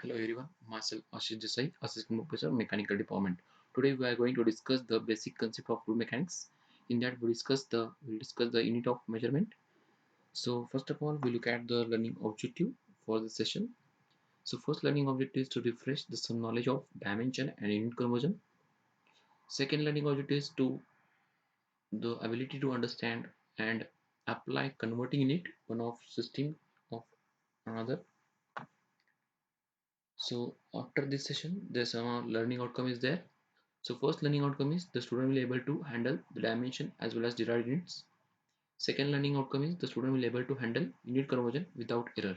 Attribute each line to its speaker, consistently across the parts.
Speaker 1: Hello everyone, myself Ashish Desai, Assistant Professor Mechanical Department. Today we are going to discuss the basic concept of fluid mechanics. In that we'll discuss the unit of measurement. So first of all we look at the learning objective for the session. So first learning objective is to refresh the some knowledge of dimension and unit conversion. Second learning objective is to the ability to understand and apply converting unit one of system of another. So after this session, there's some learning outcome is there. So first learning outcome is the student will be able to handle the dimension as well as derived units. Second learning outcome is the student will be able to handle unit conversion without error.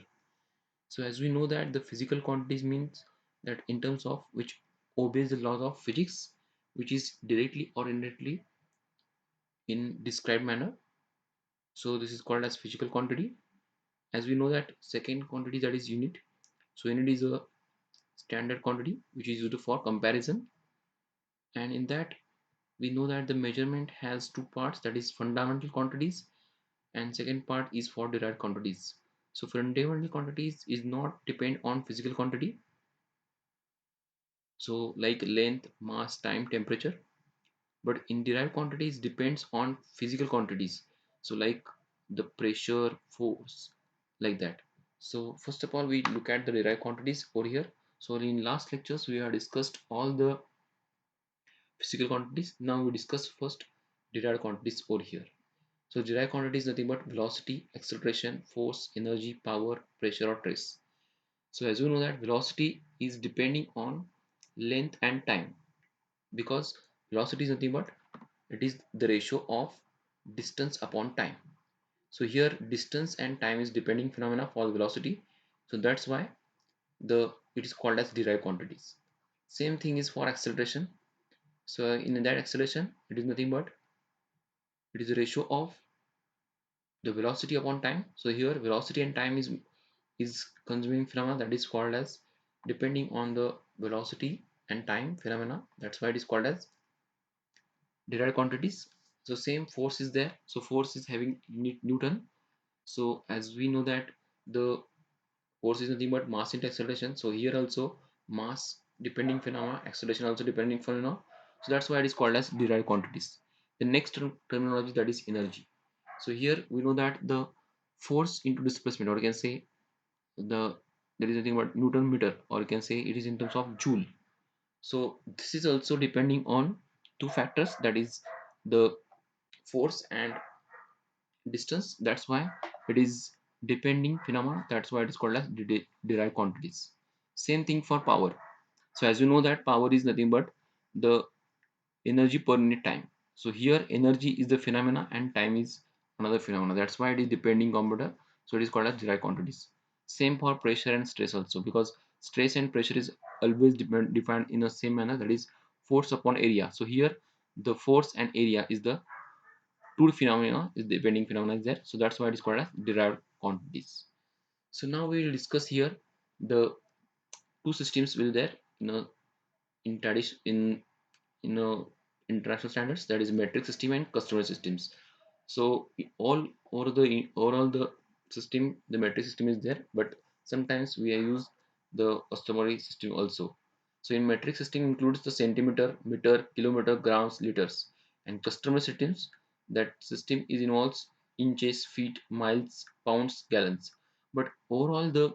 Speaker 1: So as we know that the physical quantities means that in terms of which obeys the laws of physics, which is directly or indirectly in described manner. So this is called as physical quantity. As we know that second quantity, that is unit. So unit is a standard quantity which is used for comparison, and in that we know that the measurement has two parts, that is fundamental quantities and second part is for derived quantities. So fundamental quantities is not depend on physical quantity, so like length, mass, time, temperature, but in derived quantities depends on physical quantities, so like the pressure, force, like that. So first of all we look at the derived quantities over here. So in last lectures we have discussed all the physical quantities. Now we discuss first derived quantities over here. So derived quantity is nothing but velocity, acceleration, force, energy, power, pressure or trace. So as you know that velocity is depending on length and time, because velocity is nothing but it is the ratio of distance upon time. So here distance and time is depending phenomena for velocity. So that's why the it is called as derived quantities. Same thing is for acceleration. So in that acceleration it is nothing but it is the ratio of the velocity upon time. So here velocity and time is consuming phenomena, that is called as depending on the velocity and time phenomena. That's why it is called as derived quantities. So same force is there. So force is having unit Newton. So as we know that the force is nothing but mass into acceleration. So here also mass depending phenomena, acceleration also depending phenomena. So that's why it is called as derived quantities. The next terminology, that is energy. So here we know that the force into displacement, or you can say the there is nothing but Newton meter, or you can say it is in terms of joule. So this is also depending on two factors, that is the force and distance. That's why it is depending phenomena. That's why it is called as derived quantities. Same thing for power. So as you know that power is nothing but the energy per unit time. So here energy is the phenomena and time is another phenomena. That's why it is depending computer. So it is called as derived quantities. Same for pressure and stress also, because stress and pressure is always defined in the same manner, that is force upon area. So here the force and area is the two phenomena, is the depending phenomena is there. So that's why it is called as derived quantities. So now we will discuss here the two systems will there in a in tradition in a international standards, that is metric system and customer systems. So all over the overall the system, the metric system is there, but sometimes we use the customary system also. So in metric system includes the centimeter, meter, kilometer, grams, liters, and customer systems, that system is involves inches, feet, miles, pounds, gallons. But overall the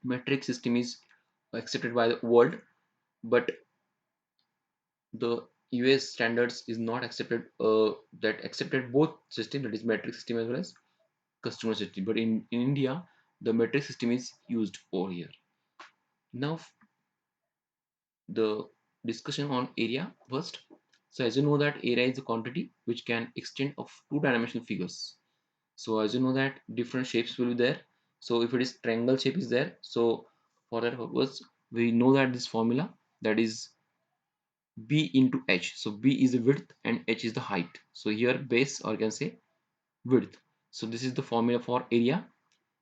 Speaker 1: metric system is accepted by the world, but the US standards is not accepted, that accepted both system, that is metric system as well as customer system. But in India the metric system is used over here. Now the discussion on area first. So as you know that area is a quantity which can extend of two-dimensional figures. So as you know that different shapes will be there. So if it is triangle shape is there, so for that purpose we know that this formula, that is b into h. So b is the width and h is the height. So here base, or you can say width. So this is the formula for area.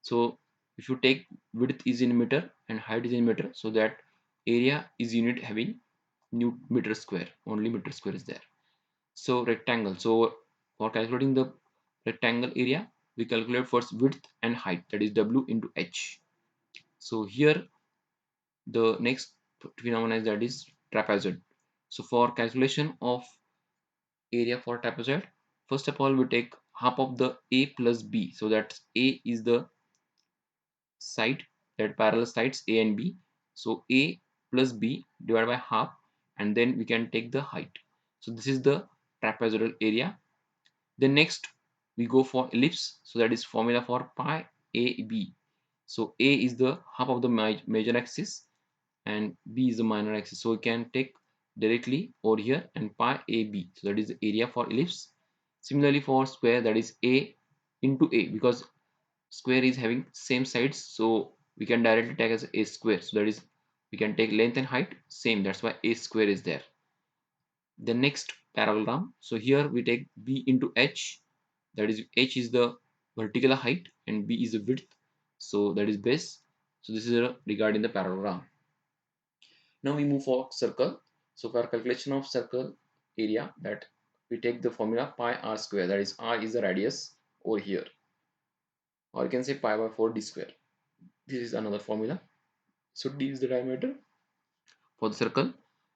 Speaker 1: So if you take width is in meter and height is in meter, so that area is unit having new meter square, only meter square is there. So rectangle, so for calculating the rectangle area we calculate first width and height, that is w into h. So here The next phenomenon is that is trapezoid. So for calculation of area for trapezoid, first of all we take half of the a plus b. So that a is the side, that parallel sides a and b. So a plus b divided by half, and then we can take the height. So this is the trapezoidal area. Then next we go for ellipse. So that is formula for pi ab. So a is the half of the major axis and b is the minor axis. So we can take directly over here and pi ab. So that is the area for ellipse. Similarly for square, that is a into a, because square is having same sides, so we can directly take as a square. So that is, we can take length and height same, that's why a square is there. The next parallelogram, so here we take b into h, that is h is the vertical height and b is the width, so that is base. So this is regarding the parallelogram. Now we move for circle. So for calculation of circle area, that we take the formula pi r square, that is r is the radius over here, or you can say pi by 4 d square. This is another formula. So d is the diameter for the circle,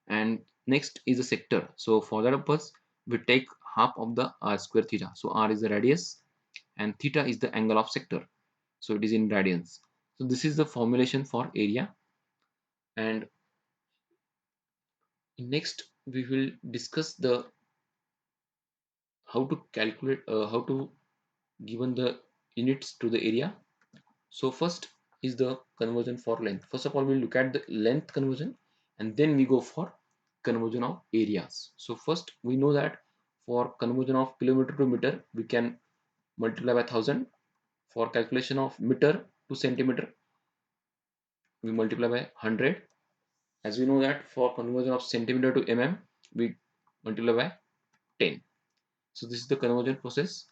Speaker 1: and next is the sector. So for that purpose we take half of the r square theta. So r is the radius and theta is the angle of sector, so it is in radians. So this is the formulation for area. And next we will discuss the how to calculate, how to given the units to the area. So first is the conversion for length. First of all, we'll look at the length conversion and then we go for conversion of areas. So first we know that for conversion of kilometer to meter, we can multiply by 1000. For calculation of meter to centimeter, we multiply by 100. As we know that for conversion of centimeter to mm, we multiply by 10. So this is the conversion process.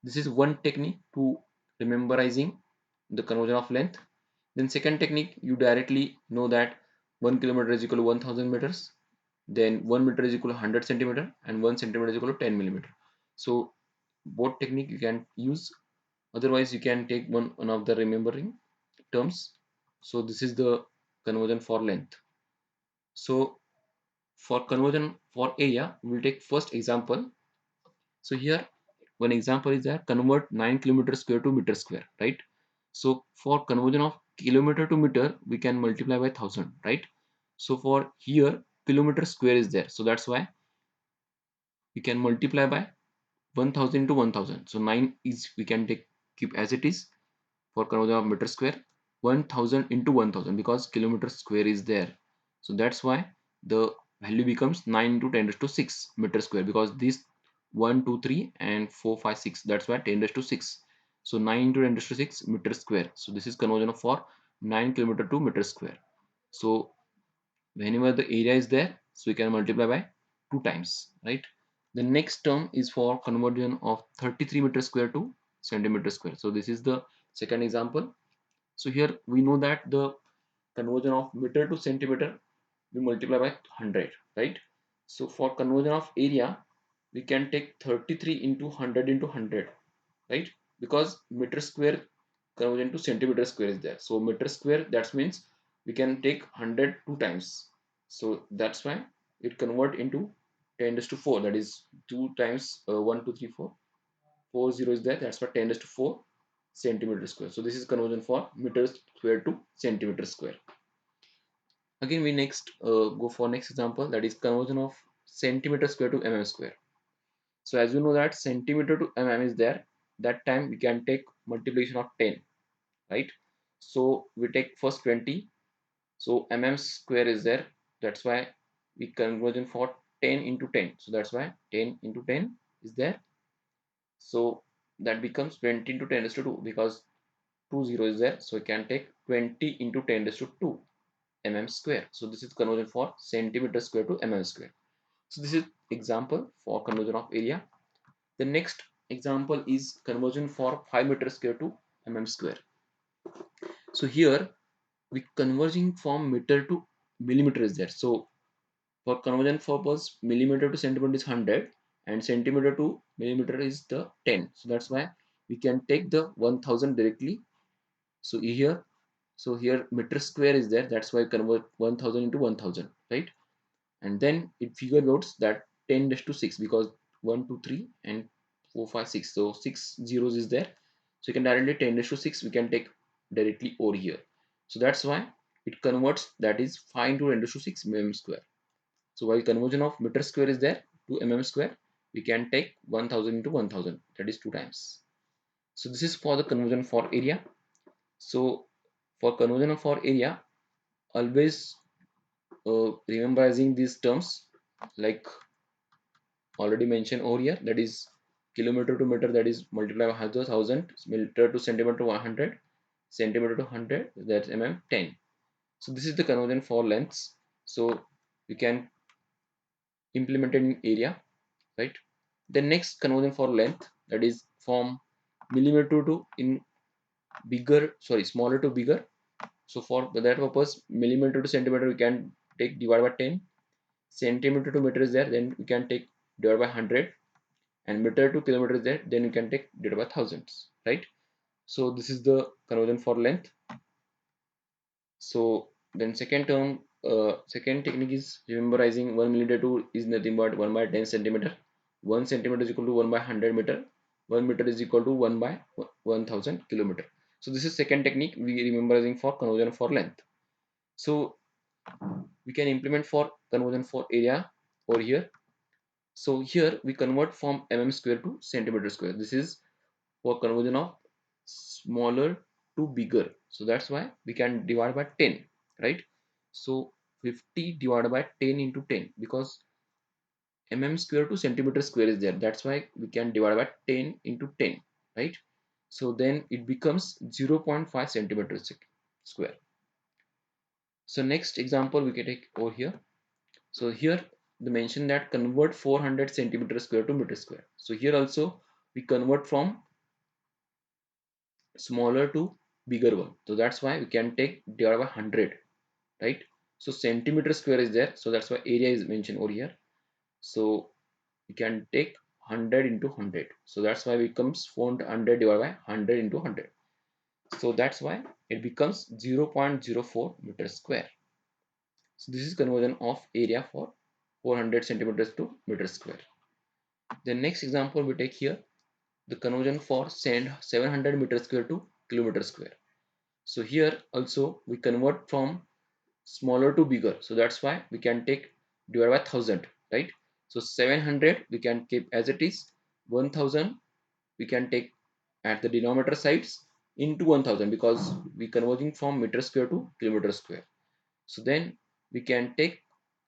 Speaker 1: This is one technique to memorizing the conversion of length. Then second technique, you directly know that 1 kilometer is equal to 1000 meters. Then 1 meter is equal to 100 centimeter and 1 centimeter is equal to 10 millimeter. So both technique you can use. Otherwise you can take one of the remembering terms. So this is the conversion for length. So for conversion for area, we'll take first example. So here one example is that convert 9 kilometer square to meter square, right? So for conversion of kilometer to meter, we can multiply by 1000, right? So for here, kilometer square is there. So that's why we can multiply by 1000 to 1000. So 9 is, we can take keep as it is for conversion of meter square. 1000 into 1000 because kilometer square is there. So that's why the value becomes 9 into 10 raised to 6 meter square, because this 1 2 3 and 4 5 6, that's why 10 raised to 6. So 9 into 10 raised to 6 meter square. So this is conversion of for 9 kilometer to meter square. So whenever the area is there, so we can multiply by 2 times, right? The next term is for conversion of 33 meter square to centimeter square. So this is the second example. So here we know that the conversion of meter to centimeter, we multiply by 100, right? So for conversion of area, we can take 33 into 100, right? Because meter square conversion to centimeter square is there. So meter square, that means we can take 100 two times. So that's why it convert into 10 raised to 4. That is 2 times 1, 2, 3, 4. 4 zero is there. That's why 10 raised to 4 centimeter square. So this is conversion for meter square to centimeter square. Again, we next go for next example, that is conversion of centimeter square to mm square. So as you know that centimeter to mm is there, that time we can take multiplication of 10, right? So we take first 20. So mm square is there. That's why we conversion for 10 into 10. So that's why 10 into 10 is there. So that becomes 20 into 10 raised to 2, because 2 0 is there. So we can take 20 into 10 raised to 2 mm square. So this is conversion for centimeter square to mm square. So this is example for conversion of area. The next example is conversion for 5 meter square to mm square. So here we converging from meter to millimeter is there. So for conversion purpose, millimeter to centimeter is 100 and centimeter to millimeter is the 10. So that's why we can take the 1000 directly. So here So here meter square is there, that's why I convert 1000 into 1000, right? And then it figure out that 10 raised to 6, because 1 2 3 and 4 5 6, so 6 zeros is there. So you can directly 10 raised to 6 we can take directly over here. So that's why it converts, that is 5 into 10 raised to 6 mm square. So while conversion of meter square is there to mm square, we can take 1000 into 1000, that is 2 times. So this is for the conversion for area. So for conversion for area, always rememberizing these terms, like already mentioned over here, that is kilometer to meter, that is multiply by 1000, meter to centimeter to 100, centimeter to 100, that's mm 10. So this is the conversion for lengths. So we can implement it in area, right? The next conversion for length, that is from millimeter to in bigger, sorry, smaller to bigger. So for that purpose, millimeter to centimeter we can take divide by 10, centimeter to meter is there, then we can take divide by 100, and meter to kilometer is there, then you can take divide by thousands, right? So this is the conversion for length. So then second term, second technique is memorizing 1 millimeter to is nothing but 1 by 10 centimeter. 1 centimeter is equal to 1 by 100 meter. 1 meter is equal to 1 by 1000 kilometer. So this is second technique we memorizing for conversion for length. So we can implement for conversion for area over here. So here we convert from mm square to centimeter square. This is for conversion of smaller to bigger. So that's why we can divide by 10, right? So 50 divided by 10 into 10, because mm square to centimeter square is there. That's why we can divide by 10 into 10, right? So then it becomes 0.5 centimeters square. So next example we can take over here. So here they mention that convert 400 centimeter square to meter square. So here also we convert from smaller to bigger one. So that's why we can take divided by 100, right? So centimeter square is there. So that's why area is mentioned over here. So we can take 100 into 100. So that's why it becomes 400 divided by 100 into 100. So that's why it becomes 0.04 meter square. So this is conversion of area for 400 centimeters to meter square. The next example we take here, the conversion for 700 meter square to kilometer square. So here also we convert from smaller to bigger. So that's why we can take divide by 1000, right? So 700 we can keep as it is. 1000 we can take at the denominator sides into 1000, because we converting from meter square to kilometer square. So then we can take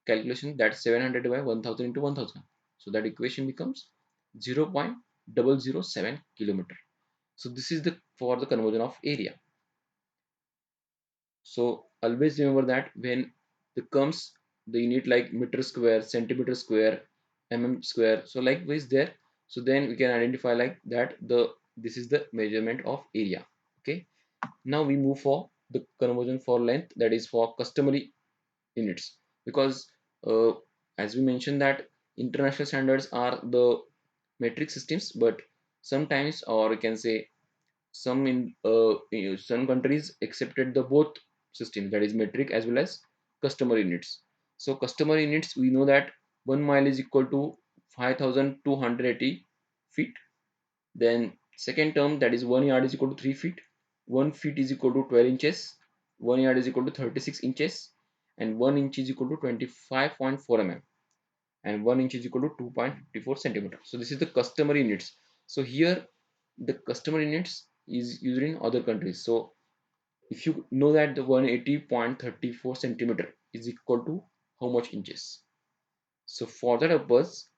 Speaker 1: calculation that 700 divided by 1000 into 1000. So that equation becomes 0.007 kilometer. So this is the for the conversion of area. So always remember that when the comes the unit like meter square, centimeter square, mm square, so likewise there, so then we can identify like that the this is the measurement of area. Okay, now we move for the conversion for length, that is for customary units, because uh, as we mentioned that international standards are the metric systems, but sometimes, or you can say some some countries accepted the both systems, that is metric as well as customer units. So customer units, we know that 1 mile is equal to 5280 feet. Then second term, that is 1 yard is equal to 3 feet, 1 feet is equal to 12 inches, 1 yard is equal to 36 inches, and 1 inch is equal to 25.4 mm, and 1 inch is equal to 2.54 centimeter. So this is the customer units. So here the customer units is used in other countries. So if you know that the 180.34 centimeter is equal to how much inches, so for that purpose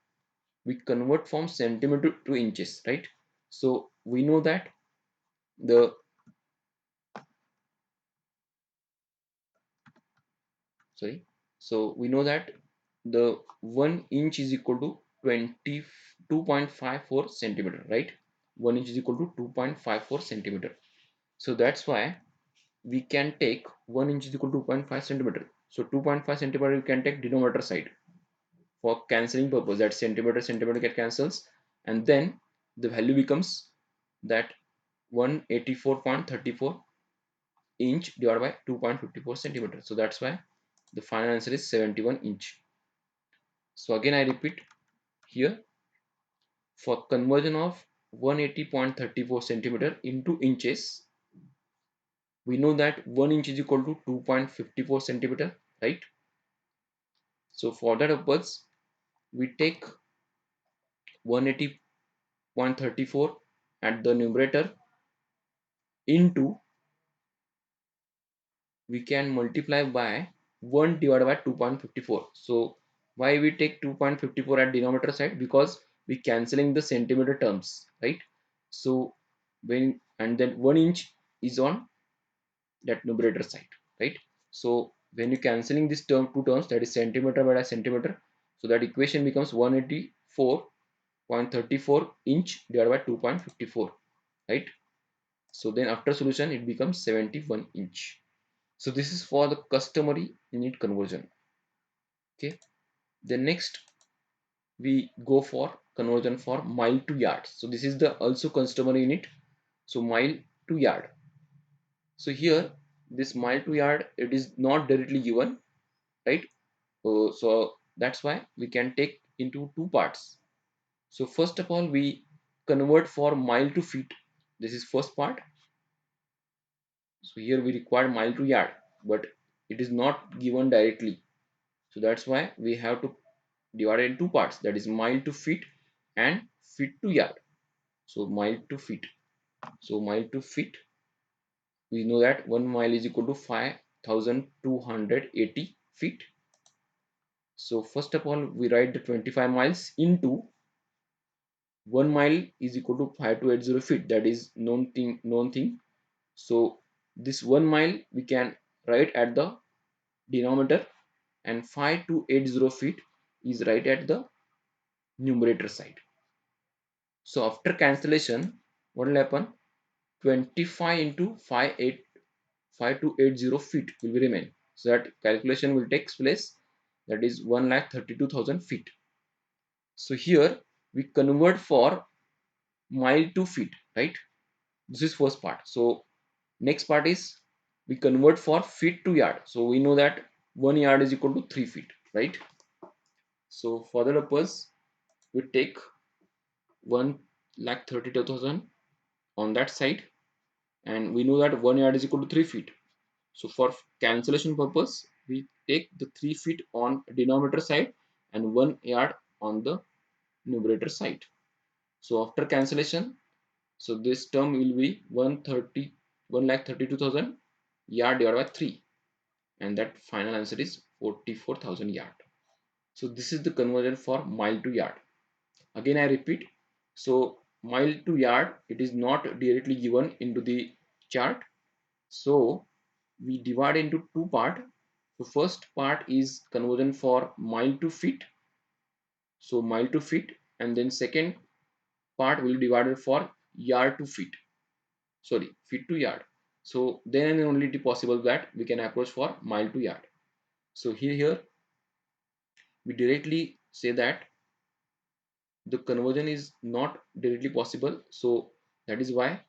Speaker 1: we convert from centimeter to inches, right? So we know that the sorry so we know that the 1 inch is equal to 22.54 centimeter, right? 1 inch is equal to 2.54 centimeter. So that's why we can take 1 inch is equal to 2.5 centimeter. So 2.5 centimeter you can take denominator side for cancelling purpose, that centimeter get cancels, and then the value becomes that 184.34 inch divided by 2.54 centimeter. So that's why the final answer is 71 inch. So again I repeat here, for conversion of 180.34 centimeter into inches, we know that 1 inch is equal to 2.54 centimeter, right? So for that purpose, we take 180.34 at the numerator into, we can multiply by 1 divided by 2.54. So why we take 2.54 at denominator side? Because we cancelling the centimeter terms, right? So when, and then 1 inch is on that numerator side, right? So when you cancelling this term, two terms, that is centimeter by centimeter, so that equation becomes 184.34 inch divided by 2.54, right? So then after solution it becomes 71 inch. So this is for the customary unit conversion. Okay, then next we go for conversion for mile to yard. So this is the also customary unit. So mile to yard. So here this mile to yard, it is not directly given, right? So that's why we can take into two parts. So first of all, we convert for mile to feet. This is first part. So here we require mile to yard, but it is not given directly. So that's why we have to divide it in two parts, that is mile to feet and feet to yard. So mile to feet. So mile to feet, we know that 1 mile is equal to 5,280 feet. So first of all, we write the 25 miles into 1 mile is equal to 5280 feet. That is known thing. So this 1 mile we can write at the denominator, and 5280 feet is right at the numerator side. So after cancellation, what will happen? 25 into 5280 feet will be remain. So that calculation will take place. That is 1,32,000 feet. So here we convert for mile to feet, right? This is first part. So next part is we convert for feet to yard. So we know that 1 yard is equal to 3 feet, right? So for the purpose, we take 1,32,000 on that side, and we know that 1 yard is equal to 3 feet. So for cancellation purpose, we take the 3 feet on denominator side and 1 yard on the numerator side. So after cancellation, so this term will be 1,32,000 yard divided by 3, and that final answer is 44,000 yard. So this is the conversion for mile to yard. Again I repeat, so mile to yard, it is not directly given into the chart. So we divide into two part. The first part is conversion for mile to feet. So mile to feet, and then second part will be divided for yard to feet. Sorry, feet to yard. So then and only it is possible that we can approach for mile to yard. So here we directly say that the conversion is not directly possible. So that is why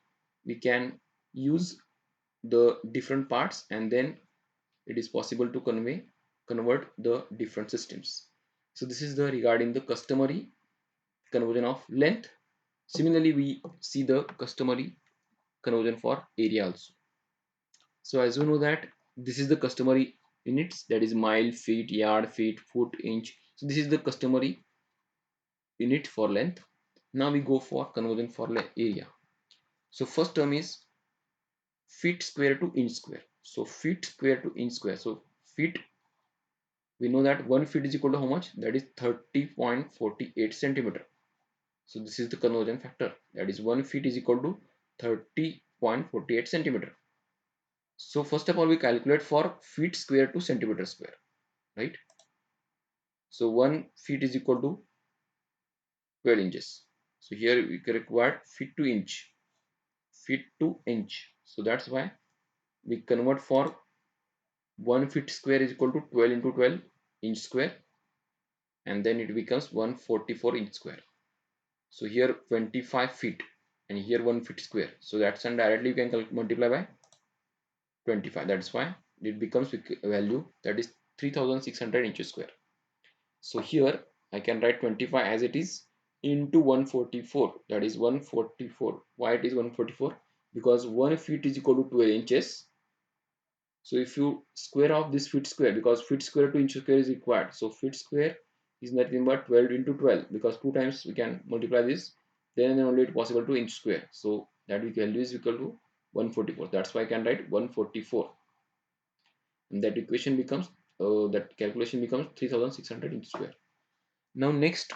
Speaker 1: we can use the different parts, and then it is possible to convert the different systems. So this is the regarding the customary conversion of length. Similarly, we see the customary conversion for area also. So as you know that this is the customary units, that is mile, feet, yard, feet, foot, inch. So this is the customary unit for length. Now we go for conversion for area. So first term is feet square to inch square. So feet square to inch square. So feet, we know that 1 feet is equal to how much? That is 30.48 centimeter. So this is the conversion factor. That is 1 feet is equal to 30.48 centimeter. So first of all, we calculate for feet square to centimeter square, right? So 1 feet is equal to 12 inches. So here we require feet to inch, feet to inch. So that's why we convert for 1 feet square is equal to 12 into 12 inch square, and then it becomes 144 inch square. So here 25 feet and here 1 feet square. So that's, and directly you can multiply by 25. That's why it becomes value that is 3600 inches square. So here I can write 25 as it is into 144, that is 144. Why it is 144? Because 1 feet is equal to 12 inches. So if you square off this feet square, because feet square to inch square is required, so feet square is nothing but 12 into 12, because two times we can multiply this, then only it possible to inch square. So that value is equal to 144. That's why I can write 144, and that equation becomes that calculation becomes 3600 inch square. Now next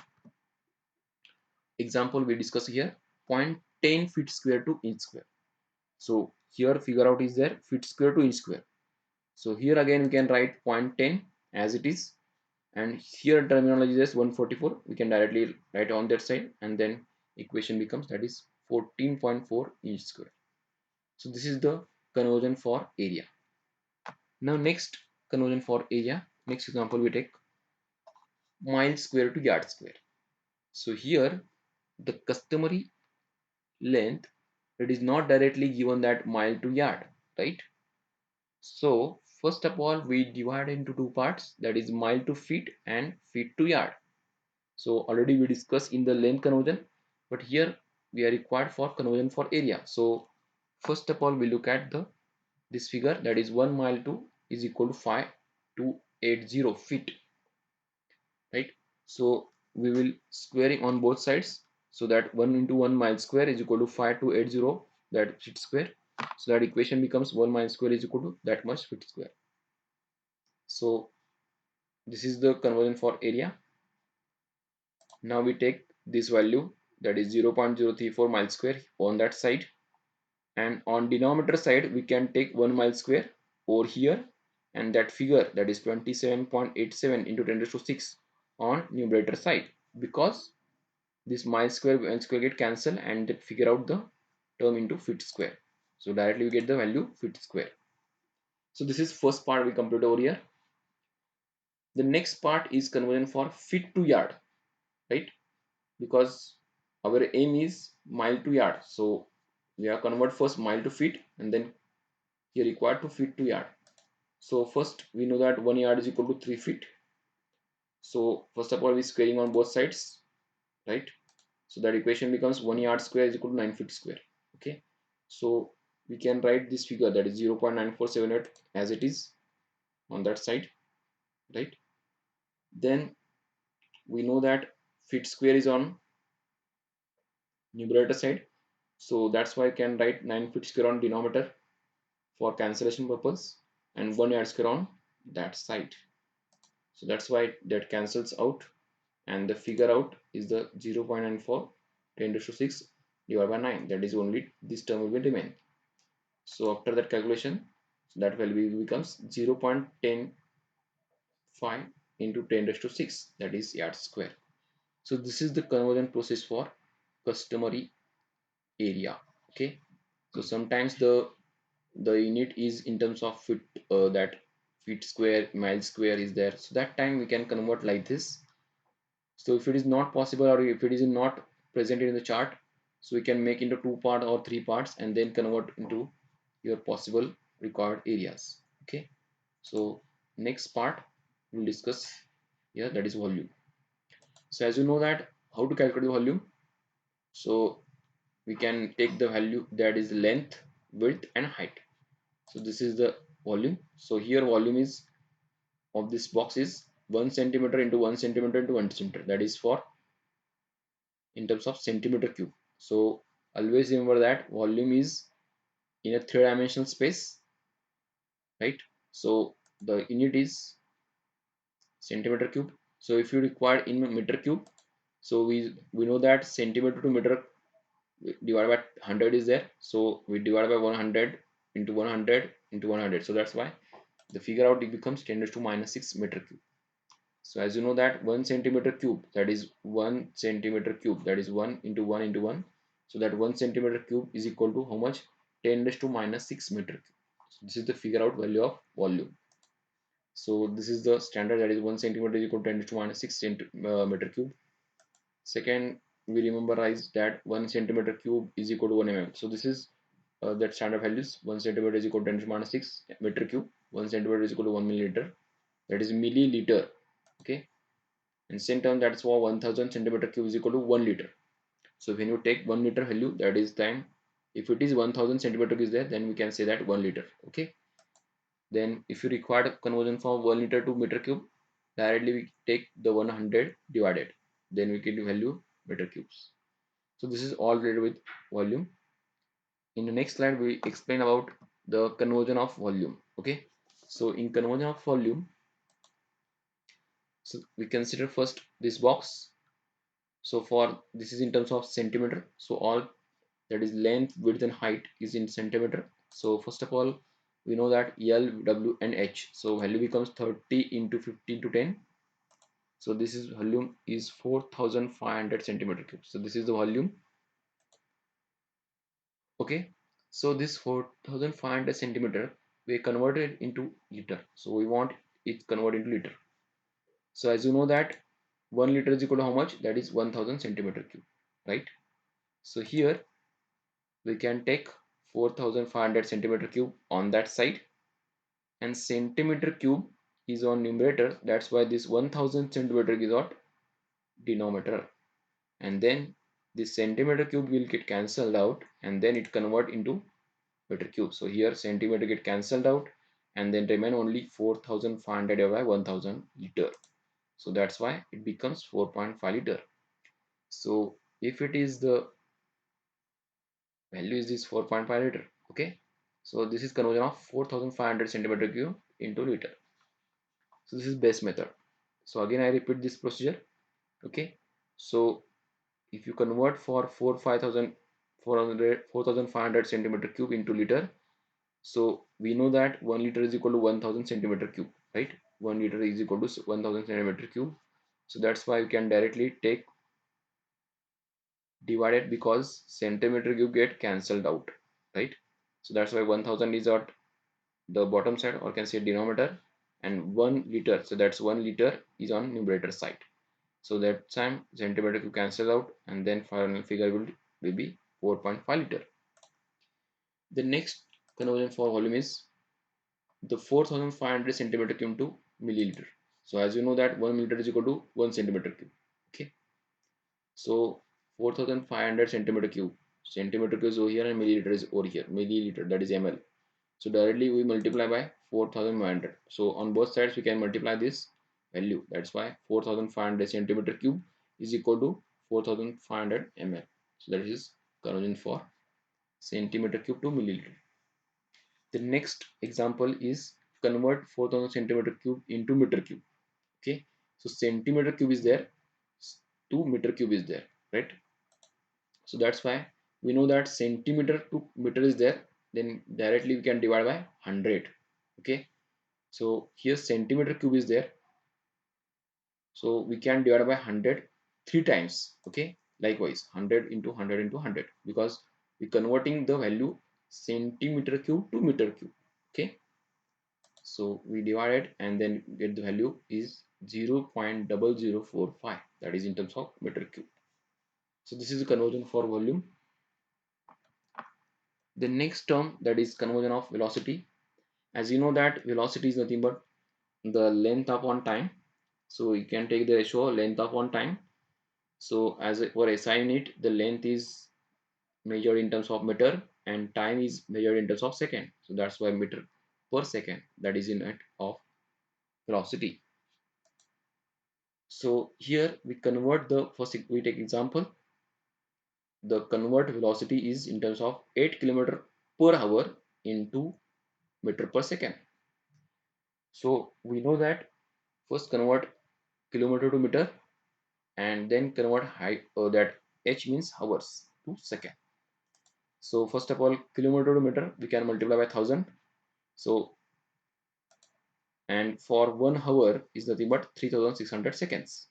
Speaker 1: example we discuss here, 0.10 feet square to inch square. So here figure out is there, feet square to inch square. So here again we can write 0.10 as it is, and here terminology is 144, we can directly write on that side, and then equation becomes that is 14.4 inch square. So this is the conversion for area. Now next conversion for area, next example we take mile square to yard square. So here the customary length, it is not directly given that mile to yard, right? So first of all we divide into two parts, that is mile to feet and feet to yard. So already we discussed in the length conversion, but here we are required for conversion for area. So first of all we look at the this figure, that is 1 mile to is equal to 5280 feet, right? So we will squaring on both sides, so that 1 into 1 mile square is equal to 5280, that feet square. So that equation becomes 1 mile square is equal to that much feet square. So this is the conversion for area. Now we take this value, that is 0.034 mile square on that side, and on denominator side we can take 1 mile square over here, and that figure, that is 27.87 into 10 raised to 6 on numerator side, because this mile square get cancelled and that figure out the term into feet square. So directly we get the value feet square. So this is first part we complete over here. The next part is conversion for feet to yard, right? Because our aim is mile to yard, so we are convert first mile to feet, and then here required to feet to yard. So first we know that 1 yard is equal to 3 feet. So first of all we squaring on both sides, right? So that equation becomes 1 yard square is equal to 9 feet square. Okay, so we can write this figure, that is 0.9478 as it is on that side, right? Then we know that feet square is on numerator side, so that's why I can write 9 feet square on denominator for cancellation purpose, and 1 yard square on that side. So that's why that cancels out, and the figure out is the 0.94 10 to 6 divided by 9, that is only this term will remain. So after that calculation, that value becomes 0.105 into 10 raised to 6, that is yard square. So this is the conversion process for customary area. Okay, so sometimes the unit is in terms of feet, that feet square mile square is there, so that time we can convert like this. So if it is not possible, or if it is not presented in the chart, so we can make into two part or three parts and then convert into your possible required areas. Okay, so next part we'll discuss here, that is volume. So as you know that how to calculate the volume, so we can take the value, that is length, width and height. So this is the volume. So here volume is of this box is 1 centimeter into 1 centimeter into 1 centimeter, that is for in terms of centimeter cube. So always remember that volume is in a three-dimensional space, right? So the unit is centimeter cube. So if you require in meter cube, so we know that centimeter to meter divided by 100 is there. So we divide by 100 into 100 into 100. So that's why the figure out it becomes 10 raised to minus 6 meter cube. So as you know that 1 centimeter cube, that is 1 centimeter cube, that is 1 into 1 into 1. So that 1 centimeter cube is equal to how much? 10 raised to minus 6 meter cube. So this is the figure out value of volume. So this is the standard, that is 1 centimeter is equal to 10 raised to minus 6 meter cube. Second, we rememberize that 1 centimeter cube is equal to 1 mm. So this is that standard values. 1 centimeter is equal to 10 to minus 6 meter cube. 1 centimeter is equal to 1 milliliter. That is milliliter. Okay. And same term, that's why 1000 centimeter cube is equal to 1 liter. So when you take 1 meter value, that is time. If it is 1000 centimeter is there, then we can say that 1 liter. Okay. Then if you require conversion from 1 liter to meter cube, directly we take the 100 divided. Then we get the value meter cubes. So this is all related with volume. In the next slide, we explain about the conversion of volume. Okay. So in conversion of volume, so we consider first this box. So for this is in terms of centimeter. So all that is length, width and height is in centimeter. So first of all, we know that L, W and H. So value becomes 30 into 15 to 10. So this is volume is 4500 centimeter cube. So this is the volume. Okay. So this 4500 centimeter we converted into liter. So we want it converted into liter. So as you know that 1 liter is equal to how much? That is 1000 centimeter cube, right? So here we can take 4500 centimeter cube on that side, and centimeter cube is on numerator. That's why this 1000 centimeter is on denominator, and then this centimeter cube will get cancelled out and then it convert into meter cube. So here centimeter get cancelled out and then remain only 4500 divided by 1000 liter. So that's why it becomes 4.5 liter. So if it is the value is this 4.5 liter. Okay. So this is conversion of 4500 centimeter cube into liter. So this is best method. So again I repeat this procedure. Okay. So if you convert for 4500 centimeter cube into liter, so we know that 1 liter is equal to 1000 centimeter cube, right? 1 liter is equal to 1000 centimeter cube. So that's why you can directly take divided because centimeter cube get cancelled out, right? So that's why 1000 is at the bottom side or can say denominator, and 1 liter, so that's 1 liter is on numerator side. So that time centimeter cube cancel out and then final figure will be 4.5 liter. The next conversion for volume is the 4500 centimeter cube to milliliter. So as you know that 1 milliliter is equal to 1 centimeter cube. Okay. So 4500 centimeter cube. Centimeter cube is over here and milliliter is over here. Milliliter, that is ml. So directly we multiply by 4500. So on both sides we can multiply this value. That's why 4500 centimeter cube is equal to 4500 ml. So that is conversion for centimeter cube to milliliter. The next example is convert 4000 centimeter cube into meter cube. Okay. So centimeter cube is there, to meter cube is there, right? So that's why we know that centimeter to meter is there, then directly we can divide by 100. Okay. So here centimeter cube is there, so we can divide by 100 three times. Okay. Likewise 100 into 100 into 100 because we converting the value centimeter cube to meter cube. Okay. So we divide it and then get the value is 0.0045, that is in terms of meter cube. So this is the conversion for volume. The next term, that is conversion of velocity. As you know that velocity is nothing but the length upon time. So you can take the ratio length upon time. So as for SI unit, the length is measured in terms of meter and time is measured in terms of second. So that's why meter per second, that is unit of velocity. So here we convert the first, we take example. The convert velocity is in terms of 8 kilometer per hour into meter per second. So we know that first convert kilometer to meter and then convert height, that h means hours to second. So first of all, kilometer to meter we can multiply by 1000. So and for 1 hour is nothing but 3600 seconds.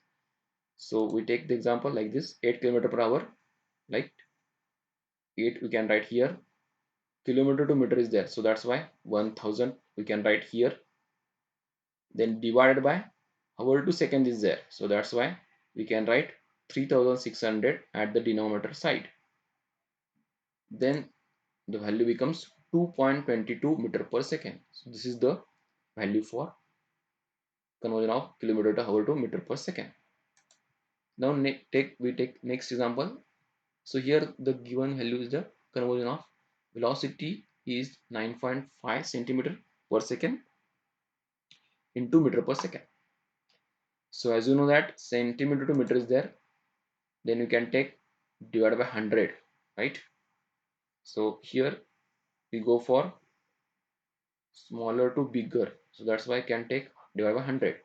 Speaker 1: So we take the example like this, 8 kilometer per hour, like 8 we can write here, kilometer to meter is there, so that's why 1000 we can write here, then divided by hour to second is there, so that's why we can write 3600 at the denominator side. Then the value becomes 2.22 meter per second. So this is the value for conversion of kilometer to hour to meter per second. Now we take next example. So here the given value is the conversion of velocity is 9.5 centimeter per second into meter per second. So as you know that centimeter to meter is there, then you can take divided by 100, right? So here we go for smaller to bigger, so that's why I can take divided by 100.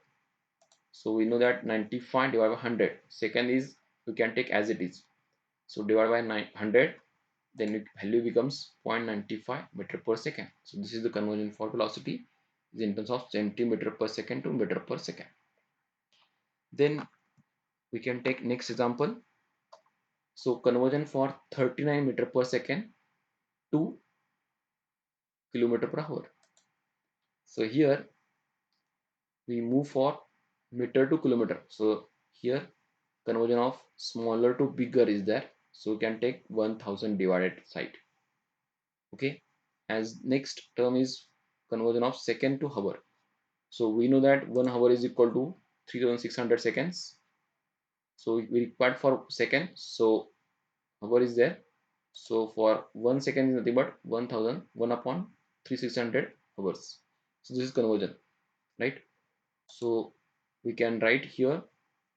Speaker 1: So we know that 95 divided by 100, second is we can take as it is, so divided by 900, then the value becomes 0.95 meter per second. So this is the conversion for velocity is in terms of centimeter per second to meter per second. Then we can take next example. So conversion for 39 meter per second to kilometer per hour. So here we move for meter to kilometer. So here conversion of smaller to bigger is there. So we can take 1000 divided side. Okay. As next term is conversion of second to hour. So we know that 1 hour is equal to 3600 seconds. So we required for second. So hour is there. So for 1 second is nothing but 1000 1 upon 3600 hours. So this is conversion, right? So we can write here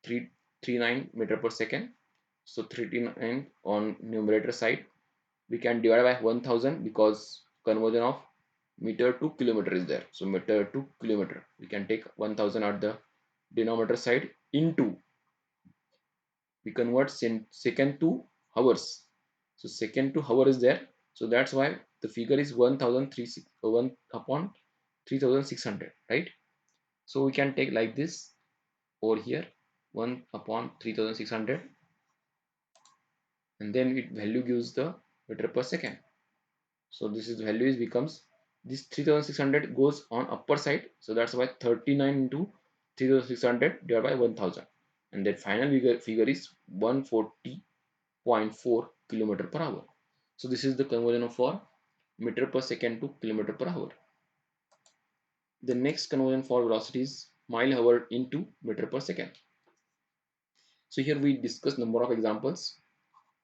Speaker 1: 339 meter per second. So 39 on numerator side. We can divide by 1000 because conversion of meter to kilometer is there. So meter to kilometer. We can take 1000 at the denominator side into, we convert second to hours. So second to hour is there. So that's why the figure is 1 upon 3600, right? So we can take like this over here, 1 upon 3600, and then it value gives the meter per second. So this is value is becomes, this 3600 goes on upper side, so that's why 39 into 3600 divided by 1000, and that final figure is 140.4 kilometer per hour. So this is the conversion of for meter per second to kilometer per hour. The next conversion for velocity is mile hour into meter per second. So here we discuss number of examples.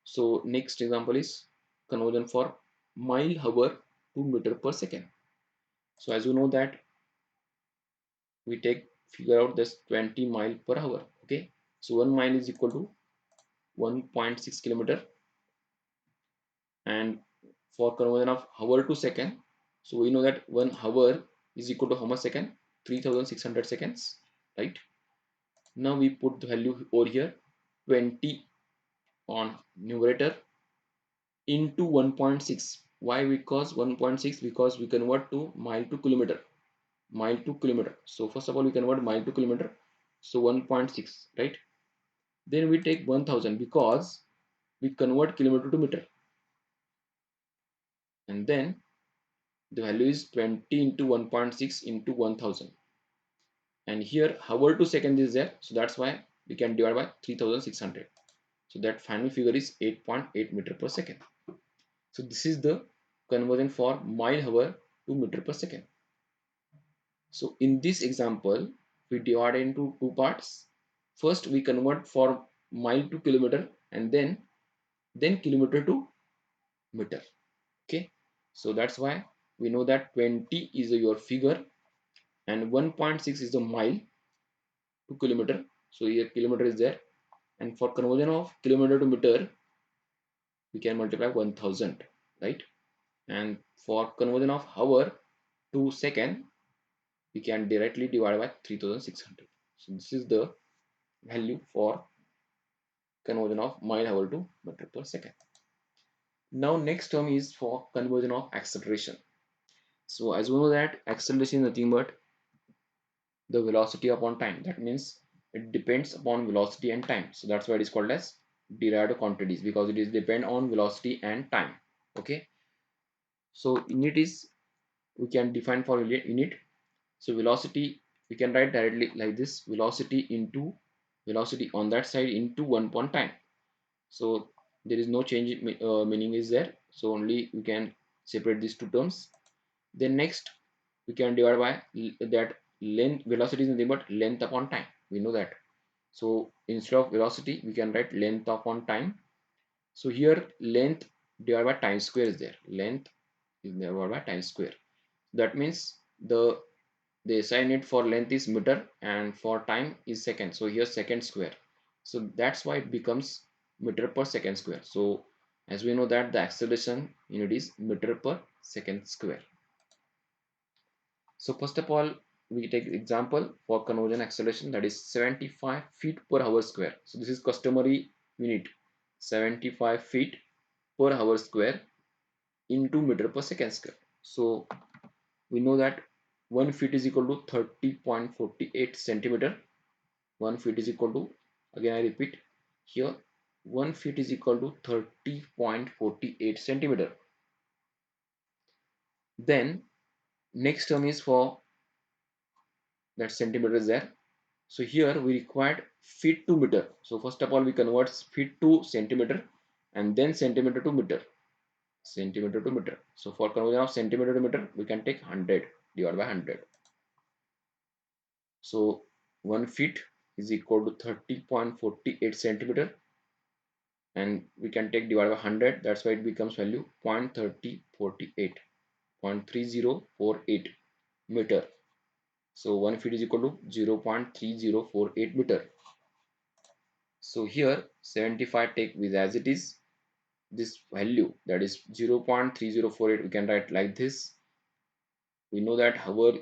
Speaker 1: So next example is conversion for mile hour to meter per second. So as you know that we take figure out this 20 mile per hour. Okay, so 1 mile is equal to 1.6 kilometer, and for conversion of hour to second, so we know that 1 hour is equal to how much second? 3600 seconds, right? Now we put the value over here, 20 on numerator into 1.6. Why? Because 1.6, because we convert to mile to kilometer, mile to kilometer. So first of all we convert mile to kilometer, so 1.6, right? Then we take 1000 because we convert kilometer to meter, and then the value is 20 into 1.6 into 1000, and here hour to second is there, so that's why we can divide by 3600. So that final figure is 8.8 meter per second. So this is the conversion for mile hour to meter per second. So in this example we divide into two parts. First we convert for mile to kilometer, and then kilometer to meter. Okay, so that's why we know that 20 is your figure and 1.6 is the mile to kilometer. So here kilometer is there, and for conversion of kilometer to meter we can multiply 1000, right? And for conversion of hour to second we can directly divide by 3600. So this is the value for conversion of mile hour to meter per second. Now next term is for conversion of acceleration. So as we know that acceleration is nothing but the velocity upon time. That means it depends upon velocity and time. So that's why it is called as derived quantities, because it is depend on velocity and time. Okay. So unit is, we can define for unit. So velocity we can write directly like this: velocity into velocity on that side into 1 point time. So there is no change, meaning is there. So only we can separate these two terms. Then next we can divide by that length. Velocity is nothing but length upon time, we know that. So instead of velocity we can write length upon time. So here length divided by time square is there. Length is divided by time square. That means the SI unit for length is meter and for time is second. So here second square. So that's why it becomes meter per second square. So as we know that the acceleration unit is meter per second square. So first of all, we take example for conversion acceleration, that is 75 feet per hour square. So this is customary unit, 75 feet per hour square into meter per second square. So we know that 1 feet is equal to 30.48 centimeter. 1 feet is equal to, again I repeat here, 1 feet is equal to 30.48 centimeter. Then next term is for that centimeter is there. So here we required feet to meter. So first of all we convert feet to centimeter and then centimeter to meter. Centimeter to meter. So for conversion of centimeter to meter we can take 100 divided by 100. So 1 feet is equal to 30.48 centimeter and we can take divided by 100. That's why it becomes value 0.3048, 0.3048 meter. So 1 feet is equal to 0.3048 meter. So here 75 take with as it is, this value that is 0.3048 we can write like this. We know that hour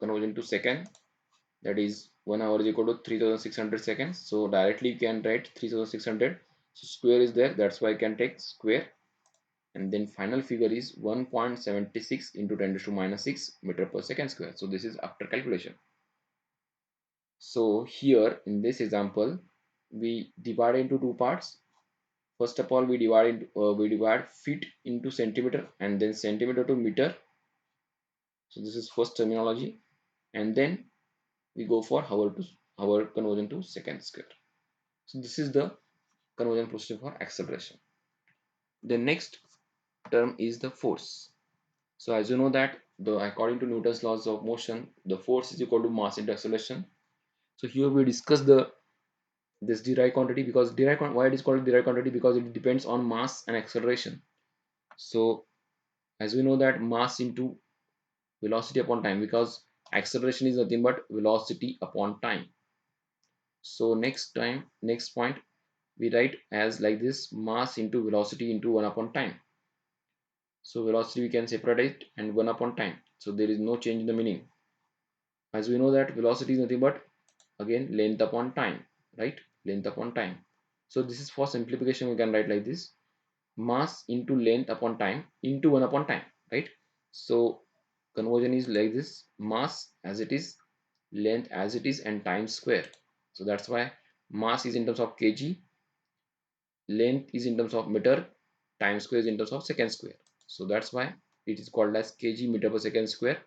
Speaker 1: conversion to second, that is 1 hour is equal to 3600 seconds. So directly you can write 3600. So square is there, that's why I can take square, and then final figure is 1.76 into 10 to the minus 6 meter per second square. So this is after calculation. So here in this example we divide into two parts. First of all we divide feet into centimeter and then centimeter to meter. So this is first terminology, and then we go for hour conversion to second square. So this is the conversion procedure for acceleration. The next term is the force. So as you know that according to Newton's laws of motion, the force is equal to mass into acceleration. So here we discuss this derived quantity, because why it is called derived quantity, because it depends on mass and acceleration. So as we know that mass into velocity upon time, because acceleration is nothing but velocity upon time. So next point we write as like this: mass into velocity into 1 upon time. So velocity we can separate it and 1 upon time, so there is no change in the meaning. As we know that velocity is nothing but again length upon time, right? Length upon time. So this is for simplification, we can write like this: mass into length upon time into 1 upon time, right? So conversion is like this: mass as it is, length as it is, and time square. So that's why mass is in terms of kg, length is in terms of meter, time square is in terms of second square. So that's why it is called as kg meter per second square,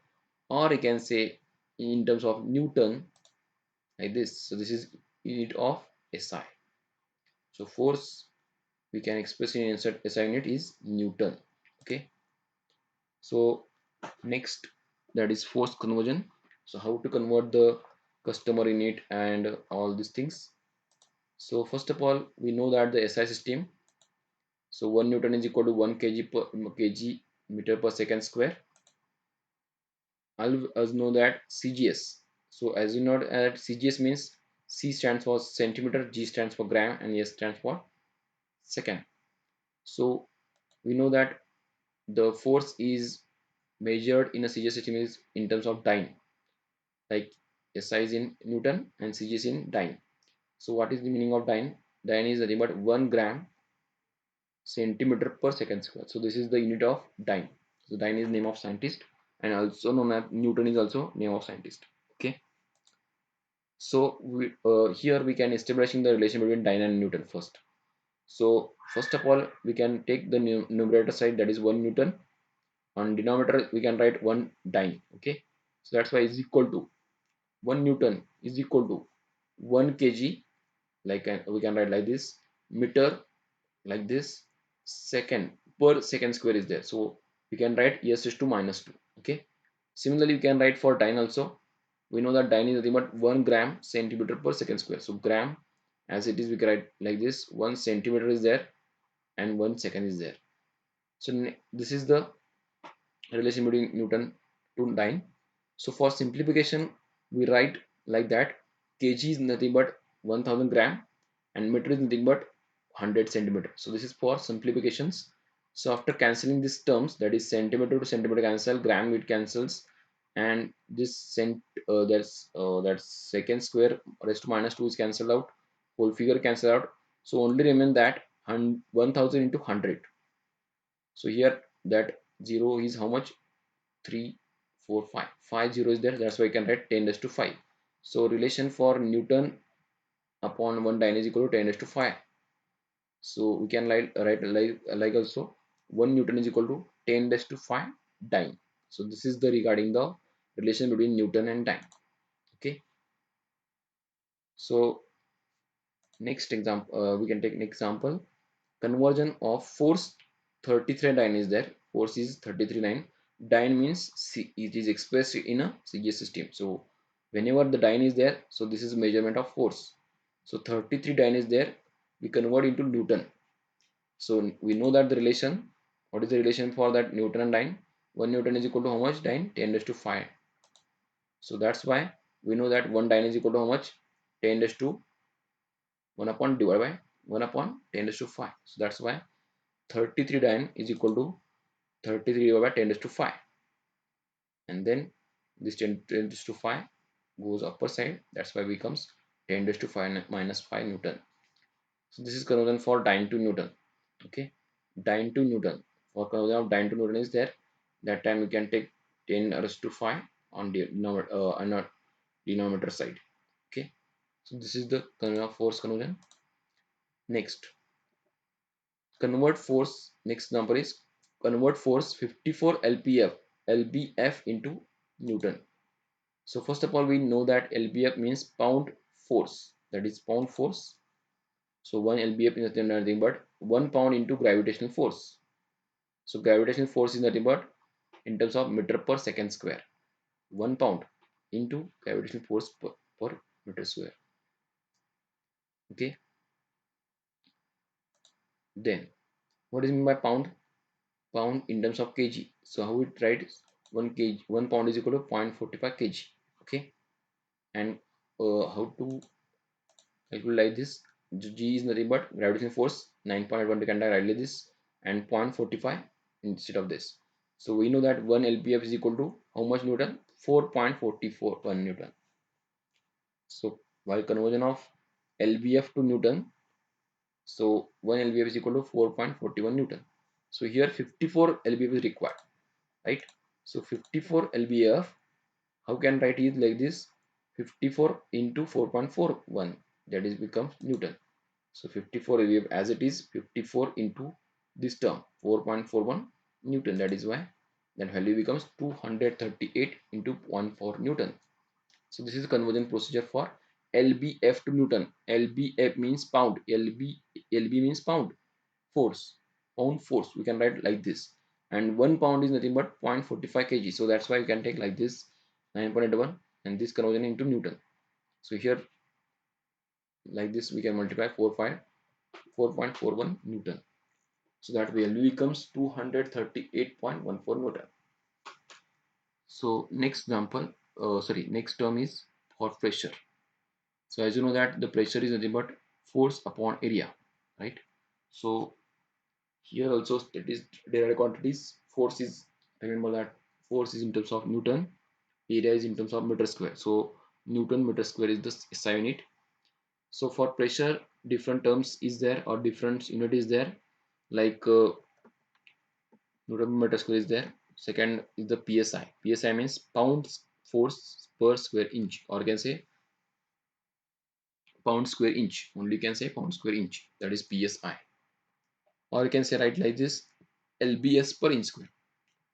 Speaker 1: or you can say in terms of Newton like this. So this is unit of SI. So force we can express in SI unit is Newton. Okay. So next, that is force conversion. So how to convert the customer unit and all these things. So first of all we know that the SI system. So 1 Newton is equal to 1 kg meter per second square. All us know that CGS. So as you know that CGS means C stands for centimeter, G stands for gram, and S stands for second. So we know that the force is measured in a CGS system is in terms of dyne, like SI is in Newton and CGS in dyne. So what is the meaning of dyne? Dyne is nothing but 1 gram centimeter per second square. So this is the unit of dyne. So dyne is name of scientist, and also known as Newton is also name of scientist. Okay. So here we can establishing the relation between dyne and Newton first. So first of all we can take the numerator side, that is 1 Newton. On denominator we can write 1 dyne. Okay. So that's why is equal to 1 Newton is equal to 1 kg, like we can write like this, meter like this, second per second square is there. So we can write s is to minus 2. Okay, similarly we can write for dyne also. We know that dyne is nothing but 1 gram centimeter per second square. So gram as it is, we can write like this: 1 centimeter is there and 1 second is there. So this is the relation between Newton to dyne. So for simplification we write like that: kg is nothing but 1000 gram and meter is nothing but 100 centimeter. So this is for simplifications. So after cancelling these terms, that is centimeter to centimeter cancel, gram it cancels, and this that's second square raised to minus 2 is cancelled out, whole figure cancel out. So only remain that 1000 into 100. So here that 0 is how much? 3 4 5 5 0 is there, that's why I can write 10 raised to 5. So relation for Newton upon 1 dyne is equal to 10 raised to 5. So we can write like also 1 Newton is equal to 10 raised to 5 dyne. So this is the regarding the relation between Newton and dyne. Okay, so next example, we can take an example: conversion of force. 33 dyne is there, force is 33 dyne. Dyne means it is expressed in a CGS system. So whenever the dyne is there, so this is measurement of force. So 33 dyne is there, we convert into Newton. So we know that the relation, what is the relation for that Newton and dyne? 1 Newton is equal to how much dyne? 10 raised to 5. So that's why we know that 1 dyne is equal to how much? 10 raised to 1 upon divided by 1 upon 10 raised to 5. So that's why 33 dyne is equal to 33 divided by 10 raised to 5. And then this 10 raised to 5 goes upper side. That's why becomes 10 raised to 5 minus 5 Newton. So this is conversion for dyne to Newton. Okay, dyne to Newton. For conversion of dyne to Newton is there. That time we can take 10 raised to 5 on the denominator side. Okay, so this is the conversion of force conversion. Next, convert force. Next number is convert force 54 lbf into Newton. So first of all, we know that lbf means pound force. That is pound force. So 1 lbf is nothing but 1 pound into gravitational force. So gravitational force is nothing but in terms of meter per second square. 1 pound into gravitational force per meter square. Okay. Then what is mean by pound? Pound in terms of kg. So how we write 1 kg, 1 pound is equal to 0.45 kg. Okay. And how to calculate like this? G is nothing but gravitational force 9.1, we can write like this, and 0.45 instead of this. So we know that 1 lbf is equal to how much Newton? 4.441 Newton. So while conversion of lbf to Newton, so 1 lbf is equal to 4.41 Newton. So here 54 lbf is required, right? So 54 lbf, how can write it like this? 54 into 4.41, that is becomes Newton. So 54 lbf as it is 54 into this term 4.41 Newton. That is why that value becomes 238 into 0.4 Newton. So this is the conversion procedure for lbf to Newton. lbf means pound. lb means pound force. Pound force. We can write like this. And 1 pound is nothing but 0.45 kg. So that's why we can take like this 9.81 and this conversion into Newton. So here like this we can multiply 4.41 Newton. So that value becomes 238.14 Newton. So next example, next term is for pressure. So as you know that the pressure is nothing but force upon area, right? So here also that is derived quantities. Force is, remember that force is in terms of Newton, area is in terms of meter square. So Newton meter square is the SI unit. So for pressure, different terms is there or different unit is there, like Newton meter square is there. Second is the PSI. PSI means pounds force per square inch, or you can say pound square inch. Only you can say pound square inch. That is PSI. Or you can say right like this, LBS per inch square.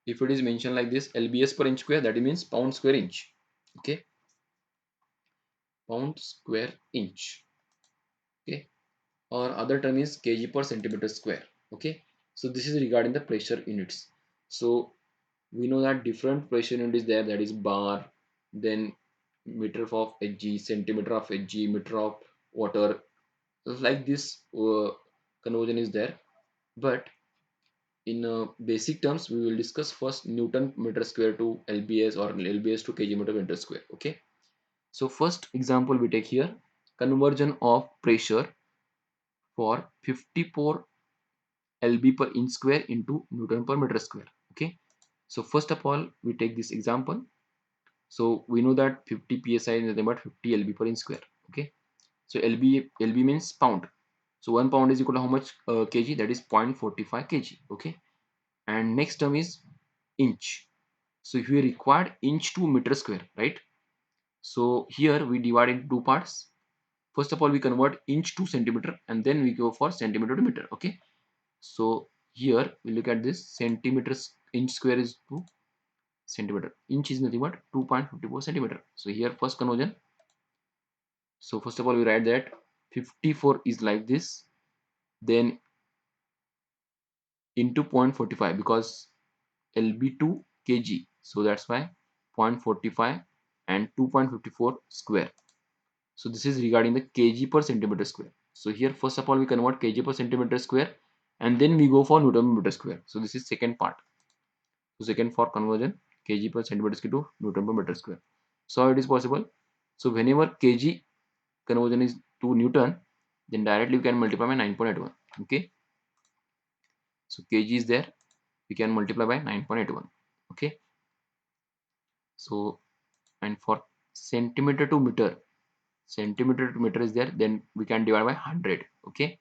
Speaker 1: If it is mentioned like this, LBS per inch square, that means pound square inch. Okay, pound square inch. Okay, or other term is kg per centimeter square. Okay, so this is regarding the pressure units. So we know that different pressure unit is there, that is bar, then meter of Hg, centimeter of Hg, meter of water, like this conversion is there. But in basic terms, we will discuss first Newton meter square to lbs or lbs to kg meter square. Okay, so first example we take here, conversion of pressure for 54 lb per inch square into Newton per meter square. Okay, so first of all we take this example. So we know that 50 psi is nothing but 50 lb per inch square. Okay, so lb means pound. So 1 pound is equal to how much kg? That is 0.45 kg. Okay, and next term is inch. So if we required inch to meter square, right? So here we divide into two parts. First of all, we convert inch to centimeter, and then we go for centimeter to meter. Okay, so here we look at this, centimeters inch square is 2 centimeter, inch is nothing but 2.54 centimeter. So here first conversion. So first of all we write that 54 is like this, then into 0.45 because lb to kg, so that's why 0.45 and 2.54 square. So this is regarding the kg per centimeter square. So here first of all we convert kg per centimeter square, and then we go for Newton per meter square. So this is second part. So second for conversion, kg per centimeter square to Newton per meter square. So how it is possible? So whenever kg conversion is to Newton, then directly we can multiply by 9.81. Okay, so kg is there, we can multiply by 9.81. Okay, so and for centimeter to meter, centimeter to meter is there, then we can divide by 100. Okay,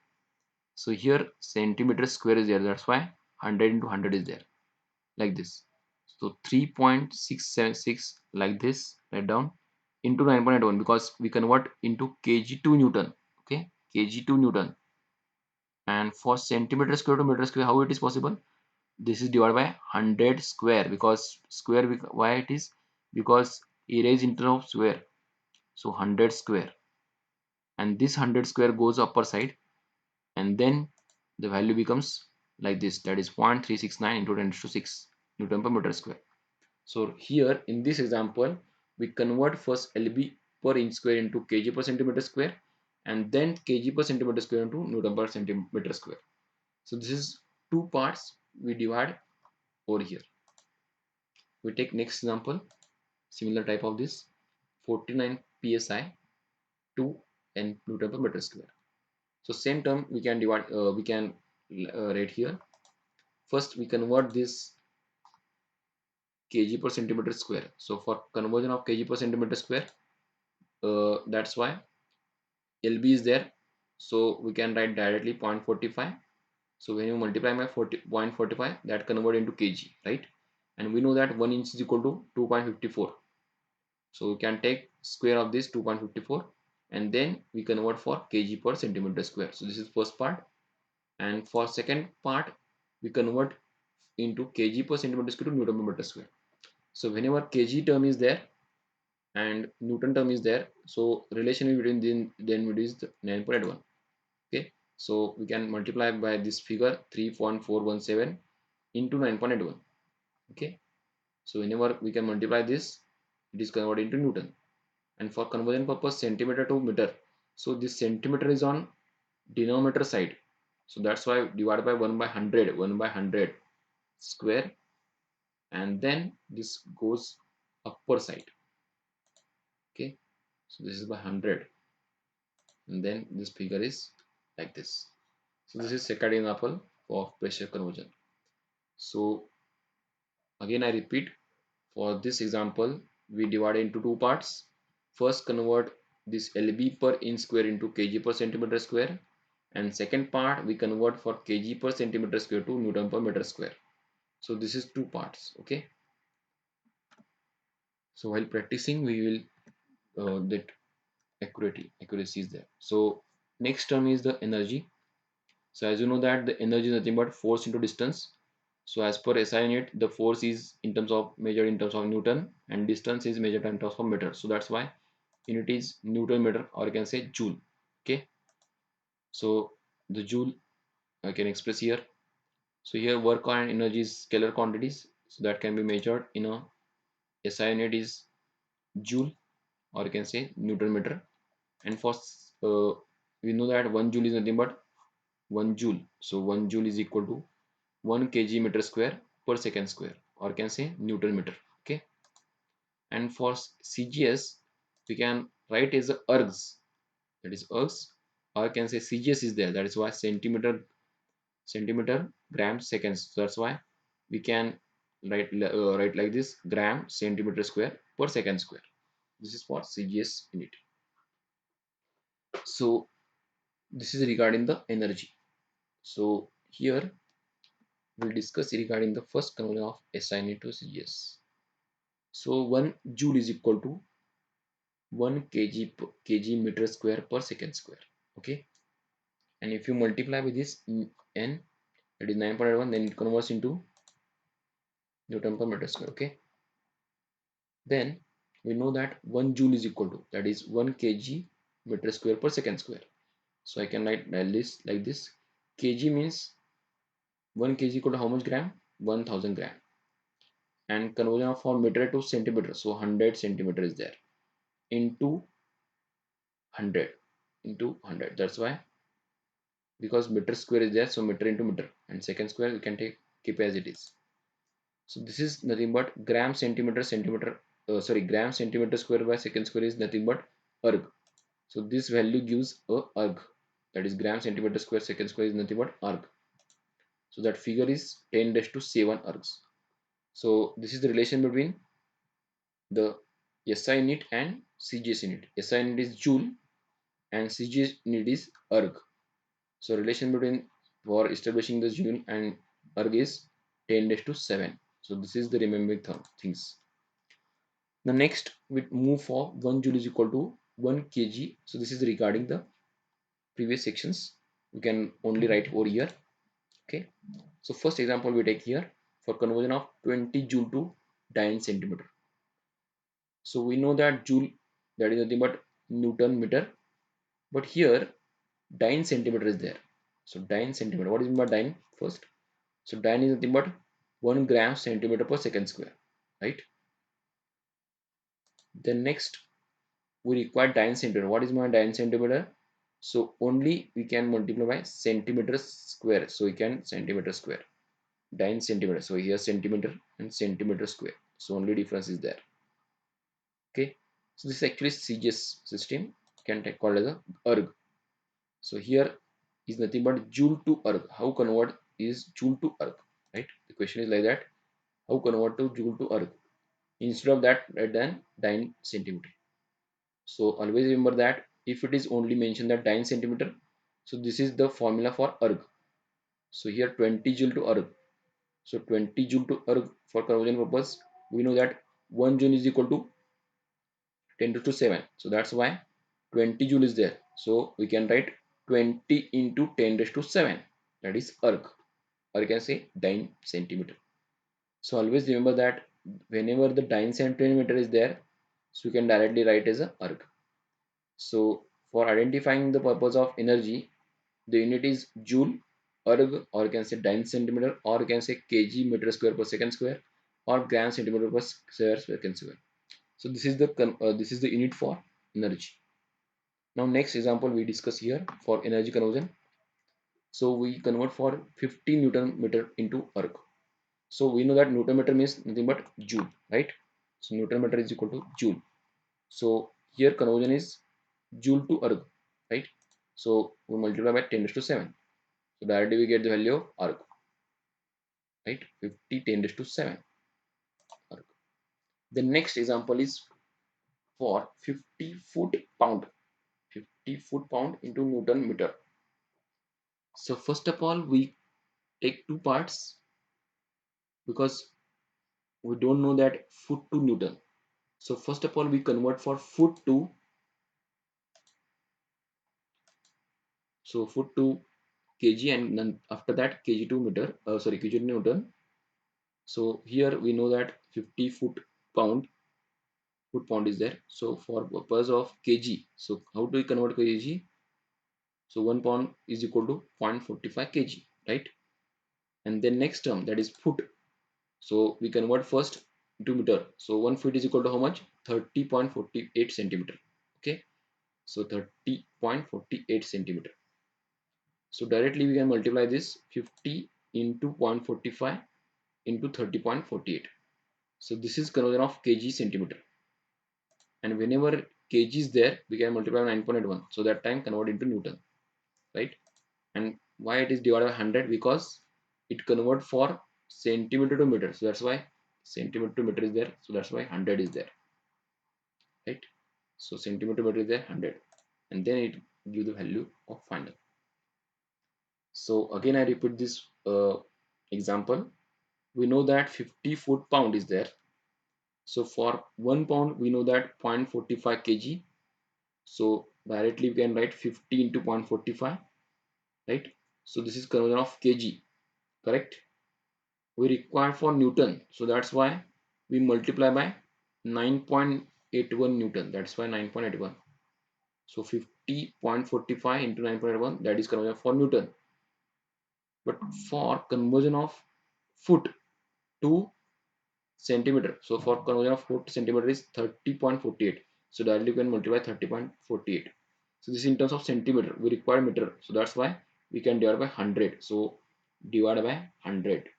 Speaker 1: so here centimeter square is there, that's why 100 into 100 is there, like this. So 3.676 like this, write down, into 9.81 because we convert into kg to Newton. Okay, kg to Newton. And for centimeter square to meter square, how it is possible? This is divided by 100 square, because square, why it is? Because area is in terms of square. So 100 square, and this 100 square goes upper side, and then the value becomes like this, that is 0.369 into 10 to 6 Newton per meter square. So here in this example, we convert first lb per inch square into kg per centimeter square, and then kg per centimeter square into Newton per centimeter square. So this is two parts we divide over here. We take next example, similar type of this, 49 psi to n Newton per meter square. So same term we can divide, we can write here. First we convert this kg per centimeter square. So for conversion of kg per centimeter square, that's why lb is there. So we can write directly 0.45. So when you multiply by 0.45, that convert into kg, right? And we know that 1 inch is equal to 2.54. So we can take square of this 2.54, and then we convert for kg per centimeter square. So this is first part, and for second part we convert into kg per centimeter square to Newton per meter square. So whenever kg term is there and Newton term is there, so relation between then it is 9.81. Okay, so we can multiply by this figure 3.417 into 9.81. Okay, so whenever we can multiply this, it is converted into Newton. And for conversion purpose, centimeter to meter, so this centimeter is on denominator side, so that's why divided by 1 by 100, 1 by 100 square, and then this goes upper side. Okay, so this is by 100, and then this figure is like this. So this is second example of pressure conversion. So again I repeat, for this example we divide into two parts. First convert this lb per inch square into kg per centimeter square, and second part we convert for kg per centimeter square to Newton per meter square. So this is two parts. Okay, so while practicing we will that accuracy is there. So next term is the energy. So as you know that the energy is nothing but force into distance. So as per SI unit, the force is in terms of measured in terms of Newton, and distance is measured in terms of meter. So that's why unit is Newton meter, or you can say joule. Okay, so the joule I can express here. So here work and energy is scalar quantities, so that can be measured in a SI unit is joule, or you can say Newton meter. And for we know that 1 joule is nothing but 1 joule. So 1 joule is equal to 1 kg meter square per second square, or can say Newton meter. Okay. And for CGS we can write as a ergs, that is ergs, or can say CGS is there, that is why centimeter gram seconds. So that's why we can write like this: gram centimeter square per second square. This is for CGS unit. So this is regarding the energy. So here we'll discuss regarding the first conversion of SI unit to CGS. So 1 joule is equal to 1 kg meter square per second square. Okay. And if you multiply with this n, that is 9.1, then it converts into Newton per meter square. Okay. Then we know that 1 joule is equal to, that is 1 kg meter square per second square. So I can write this like this: kg means 1 kg equal to how much gram? 1000 gram. And conversion of from meter to centimeter, so 100 centimeter is there, into 100 into 100. That's why, because meter square is there, so meter into meter, and second square we can take, keep as it is. So this is nothing but gram centimeter centimeter, sorry, gram centimeter square by second square is nothing but erg. So this value gives a erg, that is gram centimeter square second square is nothing but erg. So that figure is 10 raised to 7 ergs. So this is the relation between the SI unit and CGS unit. SI unit is joule and CGS unit is erg. So relation between, for establishing the joule and erg is 10 raised to 7. So this is the remaining things. The next we move for 1 joule is equal to 1 kg. So this is regarding the previous sections. We can only write over here. Okay. So first example we take here for conversion of 20 joule to Dine centimeter. So we know that joule, that is nothing but Newton meter, but here Dine centimeter is there. So Dine centimeter, what is meant by Dine first? So Dine is nothing but 1 gram centimeter per second square, right? Then next we require Dine centimeter. What is my Dine centimeter? So only we can multiply by centimeter square. So we can centimeter square, Dine centimeter. So here centimeter and centimeter square. So only difference is there. Okay. So this is actually CGS system, can take called as a erg. So here is nothing but joule to erg. How convert is joule to erg, right? The question is like that. How convert to joule to erg? Instead of that, write than Dine centimeter. So always remember that if it is only mentioned that Dine centimeter, so this is the formula for erg. So here 20 joule to erg. So 20 joule to erg for conversion purpose, we know that 1 joule is equal to 10 to 7. So that's why 20 joule is there. So we can write 20 into 10 raised to 7. That is erg, or you can say Dine centimeter. So always remember that whenever the Dine centimeter is there, so you can directly write as a erg. So for identifying the purpose of energy, the unit is joule, erg, or you can say Dine centimeter, or you can say kg meter square per second square, or gram centimeter per square second square. So this is the unit for energy. Now next example we discuss here for energy conversion. So we convert for 50 Newton meter into erg. So we know that Newton meter means nothing but joule, right? So Newton meter is equal to joule. So here conversion is joule to erg, right? So we multiply by 10 raised to 7. So directly we get the value of erg, right? 50 10 raised to 7 erg. The next example is for 50 foot pound. 50 foot pound into Newton meter. So first of all, we take two parts because we don't know that foot to Newton. So first of all, we convert for foot to, so foot to kg, and then after that kg to meter, sorry, kg to Newton. So here we know that 50 foot pound is there. So for purpose of kg, so how do we convert kg? So 1 pound is equal to 0.45 kg, right? And then next term, that is foot. So we convert first into meter. So 1 feet is equal to how much? 30.48 centimeter. Okay, so 30.48 centimeter. So directly we can multiply this 50 into 0.45 into 30.48. So this is conversion of kg centimeter. And whenever kg is there, we can multiply 9.81. So that time convert into Newton, right? And why it is divided by 100? Because it convert for centimeter to meter. So that's why centimeter to meter is there. So that's why 100 is there, right? So centimeter to meter is there 100, and then it give the value of final. So again I repeat this example. We know that 50 foot-pound is there. So for 1 pound we know that 0.45 kg. So directly we can write 50 into 0.45, right? So this is conversion of kg, correct? We require for Newton, so that's why we multiply by 9.81 Newton. That's why 9.81. So 50.45 into 9.81, that is conversion for Newton. But for conversion of foot to centimeter, so for conversion of foot to centimeter is 30.48. So directly you can multiply 30.48. So this is in terms of centimeter. We require meter, so that's why we can divide by 100. So divide by 100,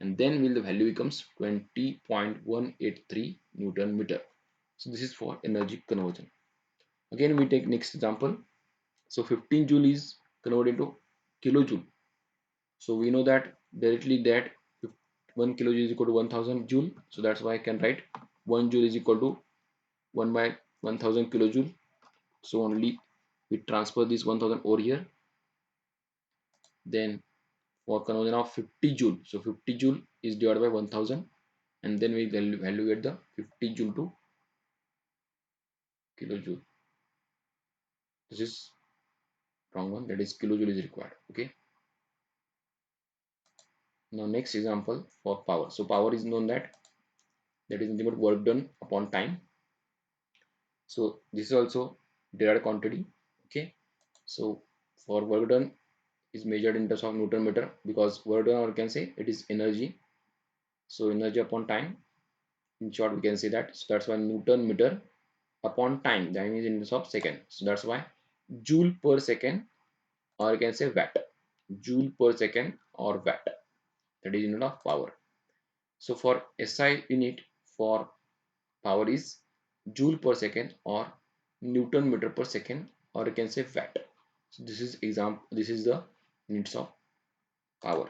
Speaker 1: and then will the value becomes 20.183 Newton meter. So this is for energy conversion. Again we take next example. So 15 joule is converted into kilojoule. So we know that directly that 1 kilojoule is equal to 1000 joule. So that's why I can write 1 joule is equal to 1 by 1000 kilojoule. So only we transfer this 1000 over here. Then for conversion of 50 joule, so 50 joule is divided by 1000, and then we value get the 50 joule to kilojoule. This is wrong one, that is kilojoule is required. Okay, now next example for power. So power is known that is nothing but work done upon time. So this is also derived quantity. Okay, so for work done is measured in terms of Newton meter, because work done, or you can say it is energy. So energy upon time, in short we can say that. So that's why Newton meter upon time, that means in terms of second. So that's why joule per second, or you can say watt. Joule per second or watt, that is unit of power. So for SI unit for power is joule per second or Newton meter per second, or you can say watt. So this is example, this is the units of power.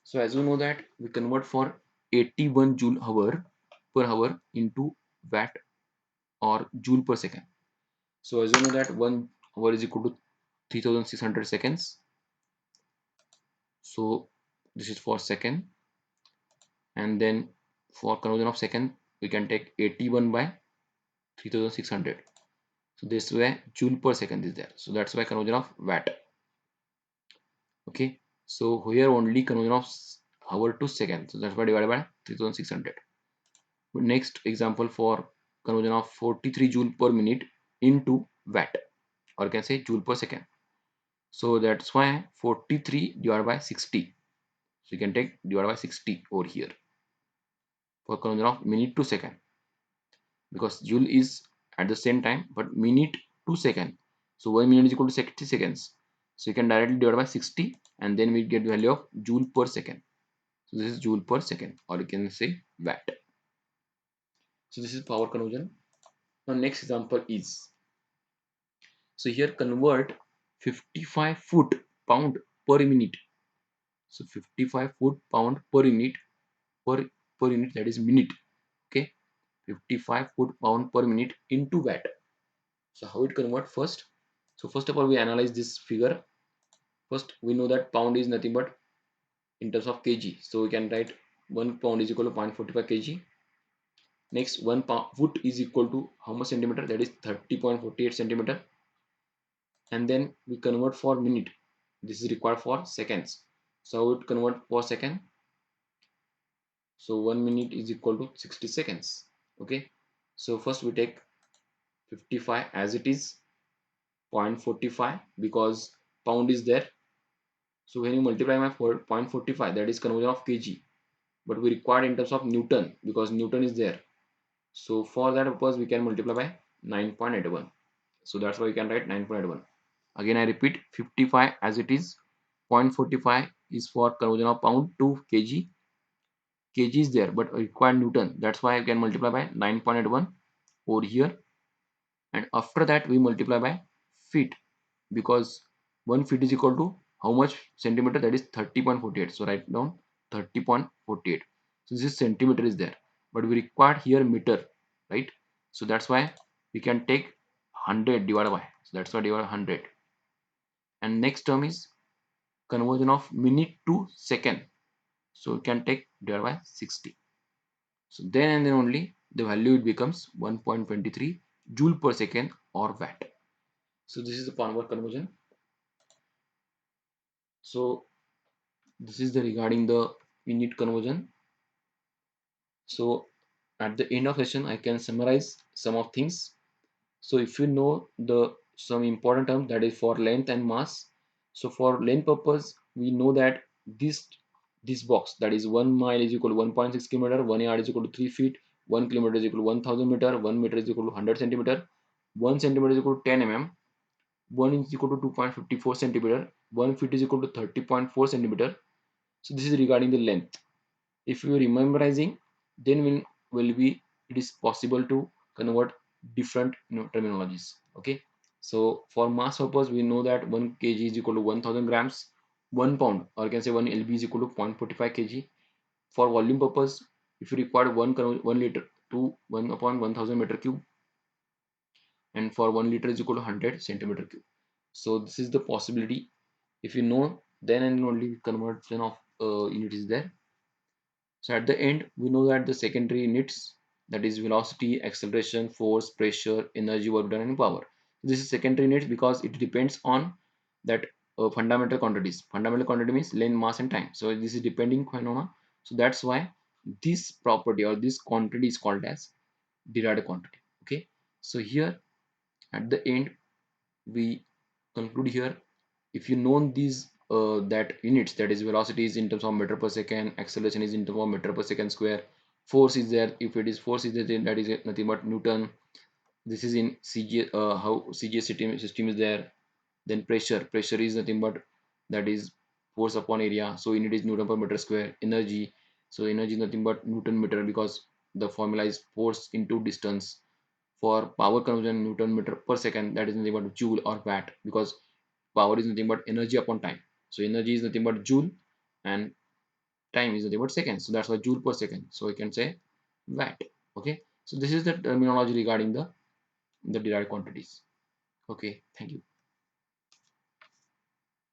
Speaker 1: So as you know that we convert for 81 joule hour per hour into watt or joule per second. So as you know that 1 hour is equal to 3600 seconds. So this is for second, and then for conversion of second we can take 81 by 3600. So this way joule per second is there. So that's why conversion of watt. Okay, so here only conversion of hour to second. So that's why divided by 3600. Next example for conversion of 43 joule per minute into watt, or you can say joule per second. So that's why 43 divided by 60. So you can take divided by 60 over here for conversion of minute to second, because joule is at the same time but minute to second. So 1 minute is equal to 60 seconds. So you can directly divide by 60, and then we get the value of joule per second. So this is joule per second, or you can say watt. So this is power conversion. Now next example is, so here convert 55 foot pound per minute. So 55 foot pound per unit, per unit, that is minute. Okay, 55 foot pound per minute into watt. So how it convert first? So first of all we analyze this figure. First we know that pound is nothing but in terms of kg. So we can write 1 pound is equal to 0.45 kg. Next 1 pound foot is equal to how much centimeter? That is 30.48 centimeter. And then we convert for minute. This is required for seconds. So how it convert for second? So 1 minute is equal to 60 seconds. Okay, so first we take 55 as it is, 0.45, because pound is there. So when you multiply by 0.45, that is conversion of kg, but we require in terms of Newton because Newton is there. So for that purpose, we can multiply by 9.81. So that's why we can write 9.81. Again, I repeat 55 as it is. 0.45 is for conversion of pound to kg. Kg is there, but required Newton. That's why I can multiply by 9.81 over here. And after that, we multiply by feet because 1 feet is equal to how much centimeter? That is 30.48. So write down 30.48. So this is centimeter is there, but we require here meter, right? So that's why we can take 100 divided by. So that's why divided by 100. And next term is conversion of minute to second. So we can take divided by 60. So then and then only the value it becomes 1.23 joule per second or watt. So this is the power conversion. So this is the regarding the unit conversion. So at the end of session, I can summarize some of things. So if you know the some important term that is for length and mass. So for length purpose, we know that this box that is 1 mile is equal to 1.6 kilometer, 1 yard is equal to 3 feet, 1 kilometer is equal to 1000 meter, 1 meter is equal to 100 centimeter, 1 centimeter is equal to 10 mm, 1 inch is equal to 2.54 centimeter, 1 feet is equal to 30.4 centimeter. So this is regarding the length. If you are memorizing, then will be it is possible to convert different terminologies. Okay, so for mass purpose, we know that 1 kg is equal to 1000 grams, 1 pound, or you can say 1 lb is equal to 0.45 kg. For volume purpose, if you require 1 liter to 1 upon 1000 meter cube, and for 1 liter is equal to 100 centimeter cube. So this is the possibility. If you know, then and only conversion of unit is there. So at the end, we know that the secondary units, that is velocity, acceleration, force, pressure, energy, work done, and power. This is secondary units because it depends on that fundamental quantities. Fundamental quantity means length, mass, and time. So this is depending phenomena. So that's why this property or this quantity is called as derived quantity. Okay. So here at the end, we conclude here. If you know these that units, that is velocity is in terms of meter per second, acceleration is in terms of meter per second square, force is there, if it is force is there, then that is nothing but Newton. This is in CG, how CGS system is there. Then pressure is nothing but that is force upon area, so unit is Newton per meter square. Energy, so energy is nothing but Newton meter because the formula is force into distance. For power conversion, Newton meter per second, that is nothing but joule or watt because power is nothing but energy upon time. So energy is nothing but joule and time is nothing but seconds. So that's why joule per second. So we can say watt. Okay. So this is the terminology regarding the derived quantities. Okay. Thank you.